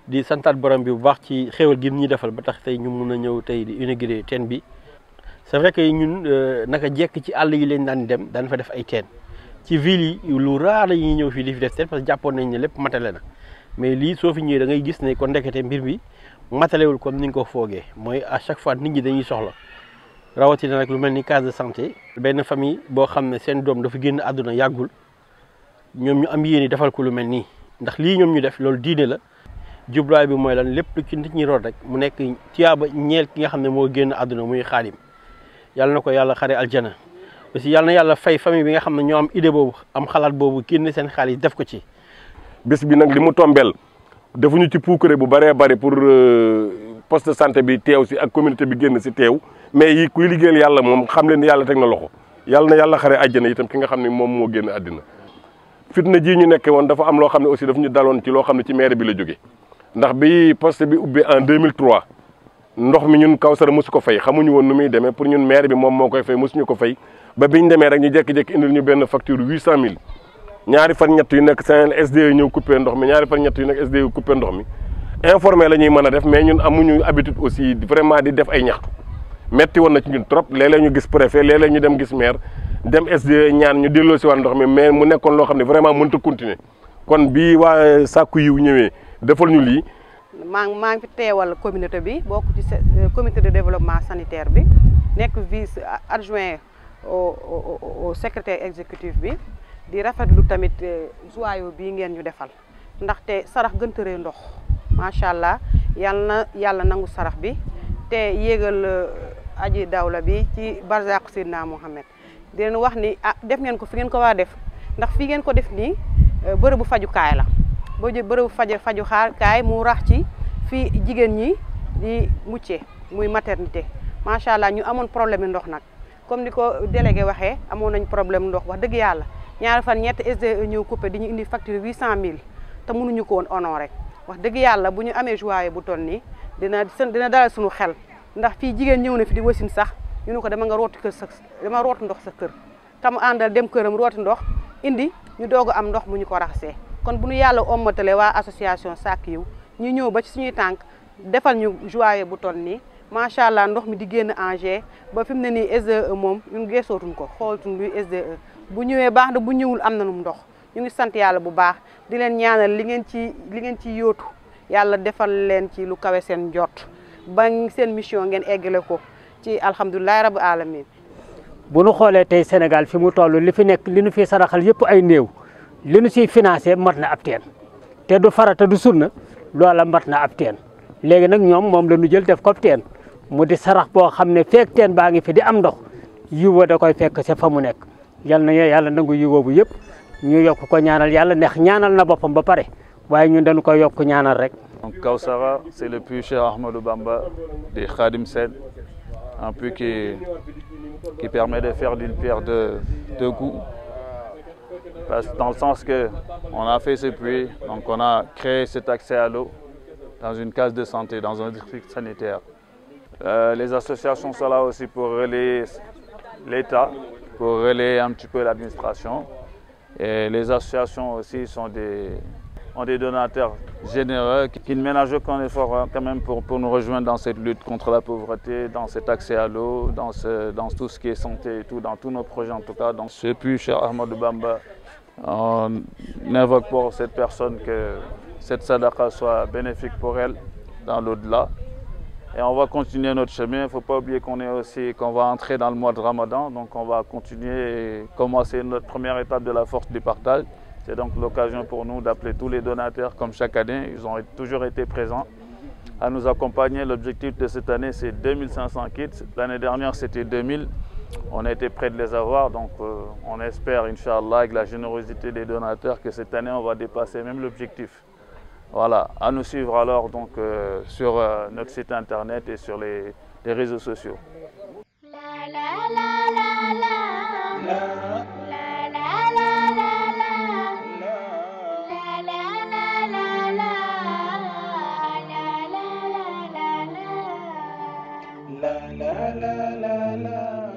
di santaat borom bi bu baax ci xéwal gi ñi defal ba tax tey ñu mun a ñëw tey di inaugurer teen bi c'est vrai que ñun naka jekk ci àll yi leen daan dem daan fa def ay teen ci ville yi lu raar la ñuy ñëw fii di fi def teen parce que jàppoon nañ ne lépp matale na mais lii soo fi ñëwee da ngay gis ne kon ndekete mbir bi matalewul comme ni nga ko foogee mooy à chaque fois nit ñi dañuy soxla rawatina nag lu mel ni case de santé benn famille boo xam ne seen doom dafa génn àdduna yàggul ñoom ñu am yéene defal ko lu mel nii ndax lii ñoom ñu def loolu diine la jubluwaay bi mooy lan lépp lu ci nit ñi root rek mu nekk tiyaaba ñeel ki nga xam ne moo génn àdduna muy Xaadim yàlla na ko yàlla xare aljana aussi yàlla na yàlla fay famille bi nga xam ne ñoo am idée boobu am xalaat boobu génne seen xaalis def ko ci. bés bi nag li mu tombeel defuñu ci puukare bu bëree bëri pour poste de santé bi teew si ak communauté bi génn si teew mais yi kuy liggéeyal yàlla moom xam leen ni yàlla teg na loxo yàlla na yàlla xare aljana itam ki nga xam ne moom moo génn àddina fitna ji ñu nekkee woon dafa am loo xam ne aussi daf ñu daloon ci loo xam ne ci maire bi la jóge ndax bi poste bi ubbee en 2003 ndox mi ñun Kawsara mosu ko fay xamuñu woon nu muy demee pour ñun maire bi moom moo koy fay mosuñu ko fay ba biñ demee rek ñu jékki-jékki indil ñu benn facture 800000 ñaari fan ñett yu nekk seen SDE ñëw coupé ndox mi ñaari fan ñett yu nekk SDE coupé ndox mi informé la ñuy mën a def mais ñun amuñu habitude aussi vraiment di def ay ñaxtu metti woon na ci ñun trop léeg-léeg ñu gis préfet léeg-léeg ñu dem gis maire dem SDE ñaan ñu delloo si waat ndox mi mais mu nekkoon loo xam ne vraiment mënta continuer kon bii waa Sakku Yiw ñëwee defal ñu lii. maa ngi fi teewal communauté bi bokk ci comité de développement sanitaire bi nekk vice adjoint au secrétaire exécutif bi di rafetlu tamit joyau bii ngeen ñu defal ndaxte sarax gëntëree ndox macha allah yàlla nangu sarax bi te yéegal aji dawla bi ci barzaq Seydina Mohamed di leen wax ni def ngeen ko fi ngeen ko war a def ndax fi ngeen ko def nii bërëbu fajukaay la boo jë bërëbu faju kaay mu rax ci fii jigéen ñi di muccee muy maternité macha allah ñu amoon problème ndox nag comme ni ko délégué waxee amoon nañ problème ndox wax dëgg yàlla ñaari fan ñetti SDE ñëw coupé di ñu indi facture 800000 te mënuñu ko woon honoré wax dëgg yàlla bu ñu amee joyau bu toll nii dina dalal suñu xel ndax fii jigéen ñëw na fi di wasin sax ñu ne ko dama nga rooti kër dama rooti ndox sa kër kam àndal dem këram rooti ndox indi ñu doog a am ndox mu ñu ko raxasee kon bu ñu yàlla ommatale waa association Sakku Yiw ñu ñëw ba ci suñuy tànk defal ñu joyau bu toll nii macha allah ndox mi di génn Angers ba fi mu ne nii SDE moom ñun geesootuñ ko xoolatuñ luy SDE bu ñëwee baax na bu ñëwul am nañu ndox ñu ngi sant yàlla bu baax di leen ñaanal li ngeen ci yóotu yàlla defal leen ci lu kawe seen njort ba seen mission ngeen eggale ko ci alhamdulilah rabbi alamin bu nu xoolee tey Sénégal fi mu toll li fi nekk li nu fi saraxal yëpp ay néew li nu siy financé mat na ab teen te du farata du sunna loola mat na ab teen léegi nag ñoom moom la ñu jël def ko teen mu di sarax boo xam ne feek teen baa ngi fi di am ndox yiwa da koy fekk sa fa mu nekk yal na yàlla nangu yiwa bu yëpp ñu yokk ko ñaanal yàlla neex ñaanal na boppam ba pare waaye ñun dañu koy yokk ñaanal rek. Donc Kawsara, c'est le puits Cheikh Ahmadou Bamba de Khadim Sène, un puits qui permet de faire d'une pierre deux coups. Dans le sens que on a fait ce puits, donc on a créé cet accès à l'eau dans une case de santé, dans un district sanitaire. Les associations sont là aussi pour relayer l'État, pour relayer un petit peu l'administration. Et les associations aussi ont des donateurs généreux qui ne ménagent aucun effort quand même pour nous rejoindre dans cette lutte contre la pauvreté, dans cet accès à l'eau, dans tout ce qui est santé et tout, dans tous nos projets en tout cas. Donc ce puits, Cheikh Ahmadou Bamba, on invoque pour cette personne que cette sadaqa soit bénéfique pour elle dans l'au-delà. Et on va continuer notre chemin. Il ne faut pas oublier qu'on va entrer dans le mois de Ramadan. Donc on va continuer et commencer notre première étape de la force du partage. C'est donc l'occasion pour nous d'appeler tous les donateurs comme chaque année. Ils ont toujours été présents à nous accompagner. L'objectif de cette année, c'est 2500 kits. L'année dernière, c'était 2000. On a été prêts de les avoir. Donc on espère, Inch'Allah, avec la générosité des donateurs, que cette année, on va dépasser même l'objectif. Voilà, à nous suivre alors donc, sur notre site internet et sur les réseaux sociaux. la la la la